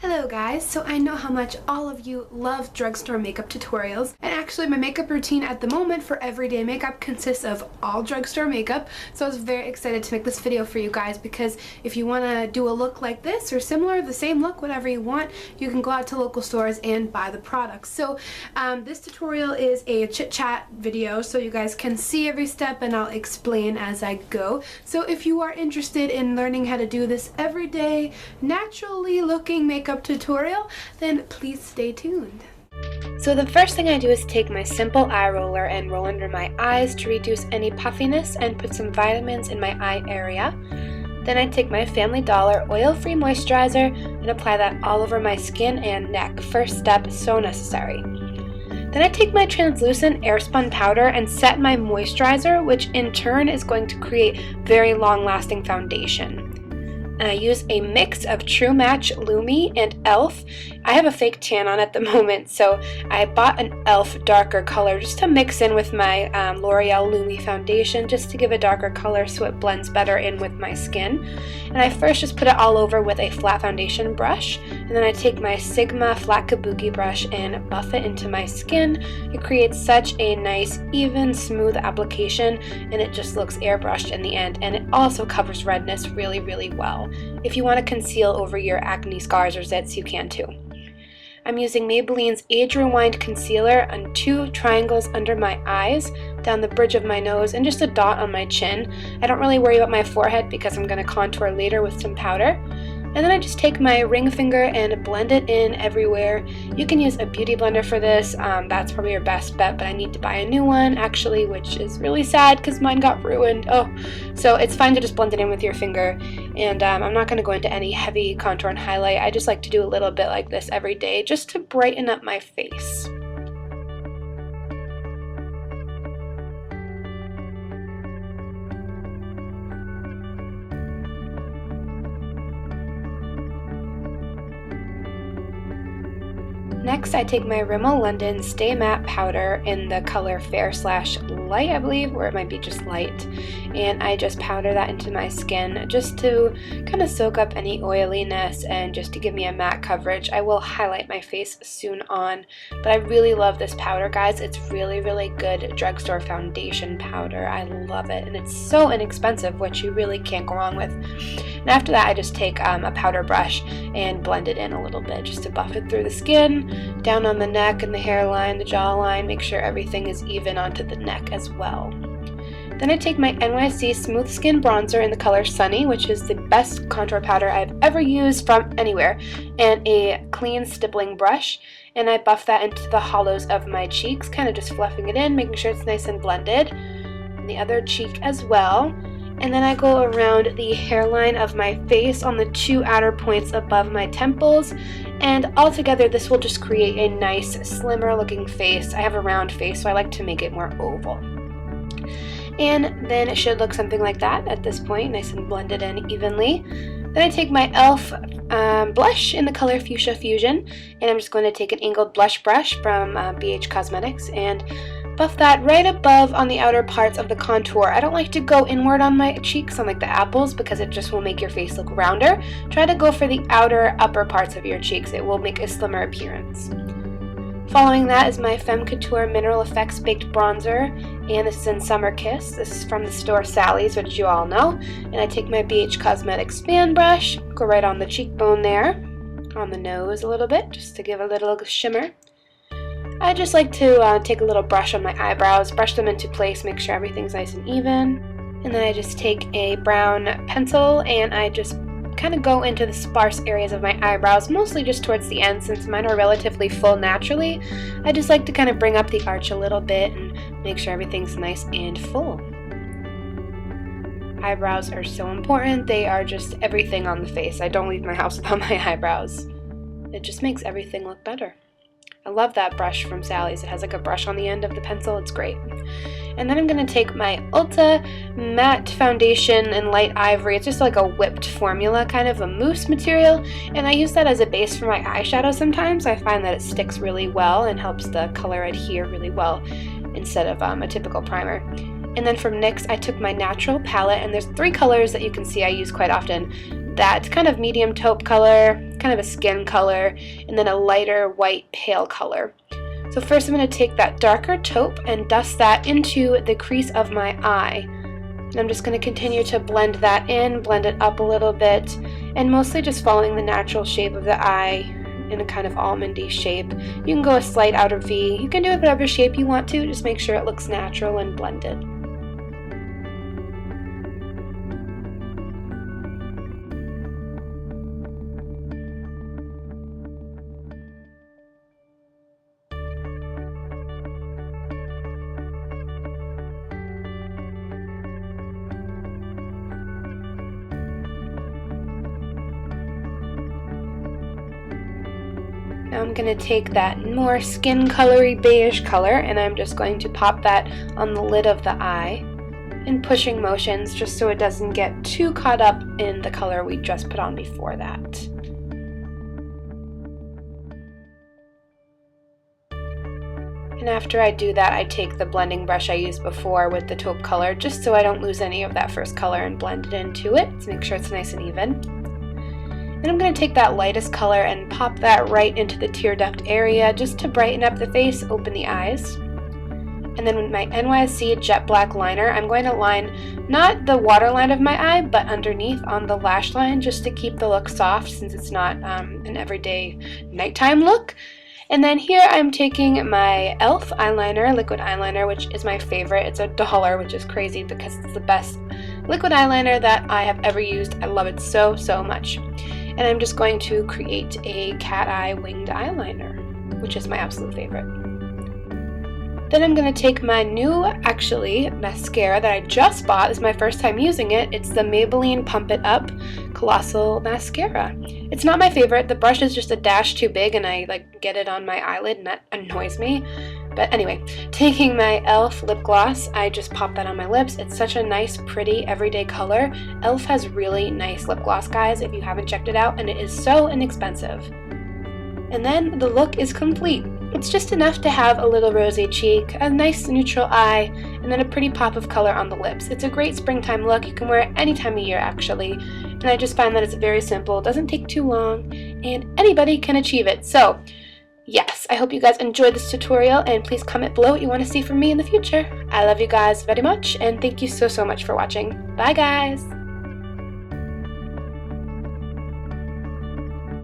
Hello guys, so I know how much all of you love drugstore makeup tutorials, and actually my makeup routine at the moment for everyday makeup consists of all drugstore makeup, so I was very excited to make this video for you guys because if you want to do a look like this or similar, the same look, whatever you want, you can go out to local stores and buy the products. So this tutorial is a chit-chat video so you guys can see every step and I'll explain as I go. So if you are interested in learning how to do this everyday, naturally looking makeup tutorial, then please stay tuned. So the first thing I do is take my simple eye roller and roll under my eyes to reduce any puffiness and put some vitamins in my eye area. Then I take my Family Dollar oil-free moisturizer and apply that all over my skin and neck. First step, so necessary. Then I take my translucent airspun powder and set my moisturizer, which in turn is going to create very long-lasting foundation. And I use a mix of True Match Lumi and e.l.f. I have a fake tan on at the moment, so I bought an e.l.f. darker color just to mix in with my L'Oreal Lumi foundation, just to give a darker color so it blends better in with my skin. And I first just put it all over with a flat foundation brush, and then I take my Sigma flat kabuki brush and buff it into my skin. It creates such a nice, even, smooth application, and it just looks airbrushed in the end, and it also covers redness really, really well. If you want to conceal over your acne scars or zits, you can too. I'm using Maybelline's Age Rewind Concealer on 2 triangles under my eyes, down the bridge of my nose, and just a dot on my chin. I don't really worry about my forehead because I'm going to contour later with some powder. And then I just take my ring finger and blend it in everywhere. You can use a beauty blender for this. That's probably your best bet, but I need to buy a new one actually, which is really sad because mine got ruined. So it's fine to just blend it in with your finger. And I'm not going to go into any heavy contour and highlight. I just like to do a little bit like this every day just to brighten up my face. Next, I take my Rimmel London Stay Matte Powder in the color Fair/Light, I believe, or it might be just light, and I just powder that into my skin just to kind of soak up any oiliness and just to give me a matte coverage. I will highlight my face soon on, but I really love this powder, guys. It's really, really good drugstore foundation powder. I love it, and it's so inexpensive, which you really can't go wrong with. And after that, I just take a powder brush and blend it in a little bit just to buff it through the skin, down on the neck and the hairline, the jawline, make sure everything is even onto the neck as well. Then I take my NYC Smooth Skin Bronzer in the color Sunny, which is the best contour powder I've ever used from anywhere, and a clean stippling brush, and I buff that into the hollows of my cheeks, kind of just fluffing it in, making sure it's nice and blended, and the other cheek as well. And then I go around the hairline of my face on the 2 outer points above my temples, and altogether this will just create a nice slimmer looking face. I have a round face, so I like to make it more oval. And then it should look something like that at this point, nice and blended in evenly. Then I take my e.l.f. blush in the color Fuchsia Fusion, and I'm just going to take an angled blush brush from BH Cosmetics and buff that right above on the outer parts of the contour. I don't like to go inward on my cheeks on like the apples because it just will make your face look rounder. Try to go for the outer upper parts of your cheeks. It will make a slimmer appearance. Following that is my Femme Couture Mineral Effects Baked Bronzer, and this is in Summer Kiss. This is from the store Sally's, which you all know. And I take my BH Cosmetics fan brush, go right on the cheekbone there, on the nose a little bit, just to give a little shimmer. I just like to take a little brush on my eyebrows, brush them into place, make sure everything's nice and even. And then I just take a brown pencil and I just kind of go into the sparse areas of my eyebrows, mostly just towards the end since mine are relatively full naturally. I just like to kind of bring up the arch a little bit and make sure everything's nice and full. Eyebrows are so important. They are just everything on the face. I don't leave my house without my eyebrows. It just makes everything look better. I love that brush from Sally's. It has like a brush on the end of the pencil. It's great. And then I'm going to take my Ulta Matte Foundation in Light Ivory. It's just like a whipped formula, kind of a mousse material. And I use that as a base for my eyeshadow sometimes. I find that it sticks really well and helps the color adhere really well instead of a typical primer. And then from NYX, I took my natural palette, and there's 3 colors that you can see I use quite often. that kind of medium taupe color, kind of a skin color, and then a lighter white pale color. So first I'm going to take that darker taupe and dust that into the crease of my eye. And I'm just going to continue to blend that in, blend it up a little bit, and mostly just following the natural shape of the eye in a kind of almondy shape. You can go a slight outer V. You can do it whatever shape you want to, just make sure it looks natural and blended. Now I'm going to take that more skin colory beige color and I'm just going to pop that on the lid of the eye in pushing motions just so it doesn't get too caught up in the color we just put on before that. And after I do that, I take the blending brush I used before with the taupe color just so I don't lose any of that first color and blend it into it to make sure it's nice and even. Then I'm going to take that lightest color and pop that right into the tear duct area just to brighten up the face, open the eyes. And then with my NYSC Jet Black liner, I'm going to line not the waterline of my eye, but underneath on the lash line just to keep the look soft since it's not an everyday nighttime look. And then here I'm taking my e.l.f. eyeliner, liquid eyeliner, which is my favorite. It's $1, which is crazy because it's the best liquid eyeliner that I have ever used. I love it so, so much. And I'm just going to create a cat eye winged eyeliner, which is my absolute favorite. Then I'm going to take my new, actually, mascara that I just bought. This is my first time using it. It's the Maybelline Pump It Up Colossal Mascara. It's not my favorite. The brush is just a dash too big and I get it on my eyelid and that annoys me. But anyway, taking my e.l.f. lip gloss, I just pop that on my lips. It's such a nice, pretty, everyday color. e.l.f. has really nice lip gloss, guys, if you haven't checked it out, and it is so inexpensive. And then the look is complete. It's just enough to have a little rosy cheek, a nice neutral eye, and then a pretty pop of color on the lips. It's a great springtime look. You can wear it any time of year, actually. And I just find that it's very simple, doesn't take too long, and anybody can achieve it. So, yes, I hope you guys enjoyed this tutorial, and please comment below what you want to see from me in the future. I love you guys very much, and thank you so, so much for watching. Bye, guys!